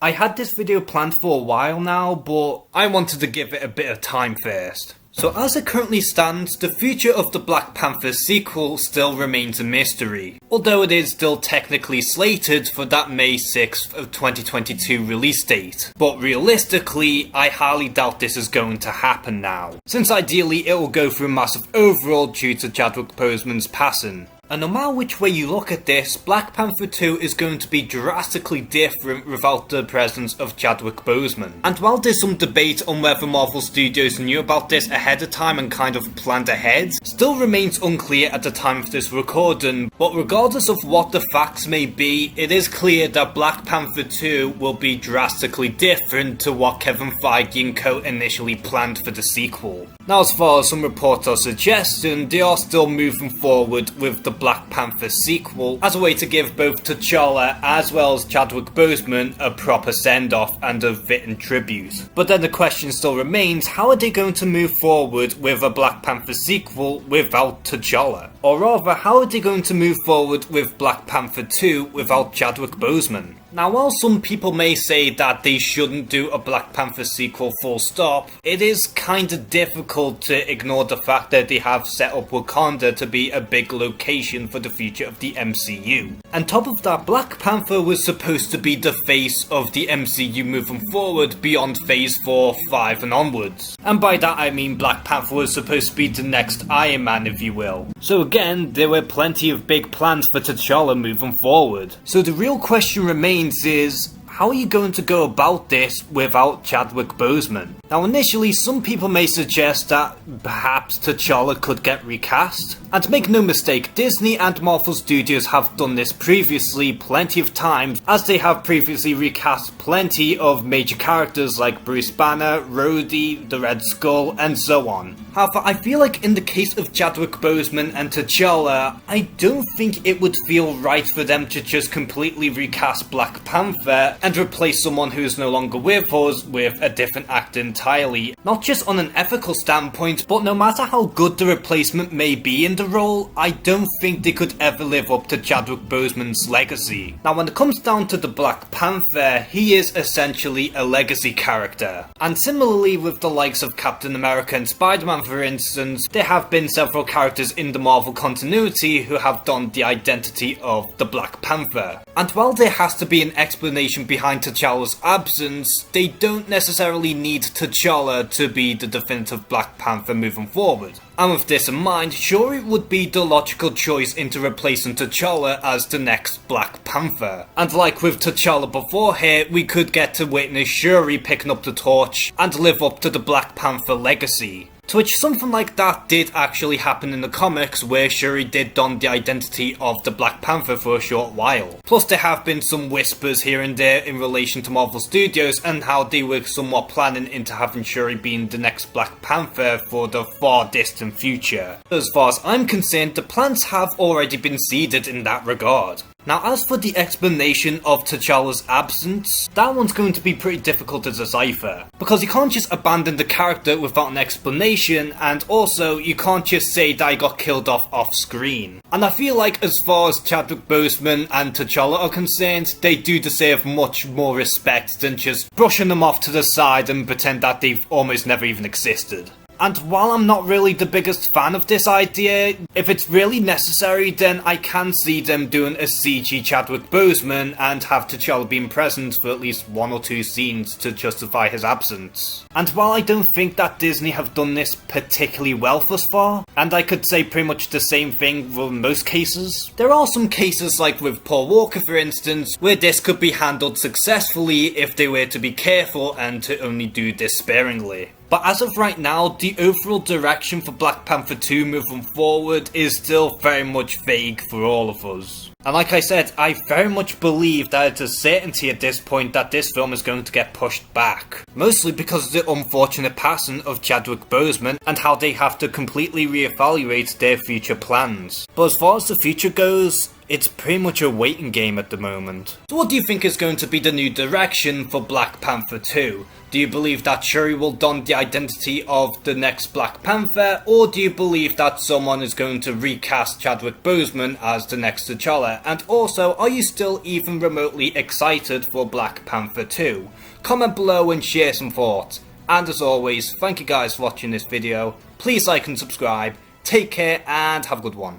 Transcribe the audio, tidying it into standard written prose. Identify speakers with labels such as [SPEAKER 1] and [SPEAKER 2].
[SPEAKER 1] I had this video planned for a while now, but I wanted to give it a bit of time first. So as it currently stands, the future of the Black Panther sequel still remains a mystery, although it is still technically slated for that May 6th of 2022 release date. But realistically, I highly doubt this is going to happen now, since ideally it will go through a massive overhaul due to Chadwick Boseman's passing. And no matter which way you look at this, Black Panther 2 is going to be drastically different without the presence of Chadwick Boseman. And while there's some debate on whether Marvel Studios knew about this ahead of time and kind of planned ahead, still remains unclear at the time of this recording, but regardless of what the facts may be, it is clear that Black Panther 2 will be drastically different to what Kevin Feige and co initially planned for the sequel. Now, as far as some reports are suggesting, they are still moving forward with the Black Panther sequel as a way to give both T'Challa as well as Chadwick Boseman a proper send-off and a fitting tribute. But then the question still remains, how are they going to move forward with a Black Panther sequel without T'Challa? Or rather, how are they going to move forward with Black Panther 2 without Chadwick Boseman? Now, while some people may say that they shouldn't do a Black Panther sequel full stop, it is kinda difficult to ignore the fact that they have set up Wakanda to be a big location for the future of the MCU. On top of that, Black Panther was supposed to be the face of the MCU moving forward beyond Phase 4, 5 and onwards. And by that I mean Black Panther was supposed to be the next Iron Man, if you will. So again, there were plenty of big plans for T'Challa moving forward. So the real question remains is, how are you going to go about this without Chadwick Boseman? Now initially, some people may suggest that perhaps T'Challa could get recast. And make no mistake, Disney and Marvel Studios have done this previously plenty of times, as they have previously recast plenty of major characters like Bruce Banner, Rhodey, the Red Skull, and so on. However, I feel like in the case of Chadwick Boseman and T'Challa, I don't think it would feel right for them to just completely recast Black Panther and replace someone who is no longer with us with a different actor entirely. Not just on an ethical standpoint, but no matter how good the replacement may be in the role, I don't think they could ever live up to Chadwick Boseman's legacy. Now when it comes down to the Black Panther, he is essentially a legacy character. And similarly with the likes of Captain America and Spider-Man for instance, there have been several characters in the Marvel continuity who have donned the identity of the Black Panther. And while there has to be an explanation behind T'Challa's absence, they don't necessarily need T'Challa to be the definitive Black Panther moving forward. And with this in mind, Shuri would be the logical choice into replacing T'Challa as the next Black Panther. And like with T'Challa before here, we could get to witness Shuri picking up the torch and live up to the Black Panther legacy. To which something like that did actually happen in the comics, where Shuri did don the identity of the Black Panther for a short while. Plus there have been some whispers here and there in relation to Marvel Studios and how they were somewhat planning into having Shuri being the next Black Panther for the far distant future. As far as I'm concerned, the plans have already been seeded in that regard. Now as for the explanation of T'Challa's absence, that one's going to be pretty difficult to decipher, because you can't just abandon the character without an explanation, and also you can't just say that he got killed off screen. And I feel like as far as Chadwick Boseman and T'Challa are concerned, they do deserve much more respect than just brushing them off to the side and pretend that they've almost never even existed. And while I'm not really the biggest fan of this idea, if it's really necessary, then I can see them doing a CG Chadwick Boseman and have T'Challa being present for at least 1 or 2 scenes to justify his absence. And while I don't think that Disney have done this particularly well thus far, and I could say pretty much the same thing for most cases, there are some cases like with Paul Walker for instance, where this could be handled successfully if they were to be careful and to only do this sparingly. But as of right now, the overall direction for Black Panther 2 moving forward is still very much vague for all of us. And like I said, I very much believe that it's a certainty at this point that this film is going to get pushed back. Mostly because of the unfortunate passing of Chadwick Boseman and how they have to completely reevaluate their future plans. But as far as the future goes, it's pretty much a waiting game at the moment. So what do you think is going to be the new direction for Black Panther 2? Do you believe that Shuri will don the identity of the next Black Panther, or do you believe that someone is going to recast Chadwick Boseman as the next T'Challa? And also, are you still even remotely excited for Black Panther 2? Comment below and share some thoughts. And as always, thank you guys for watching this video. Please like and subscribe. Take care and have a good one.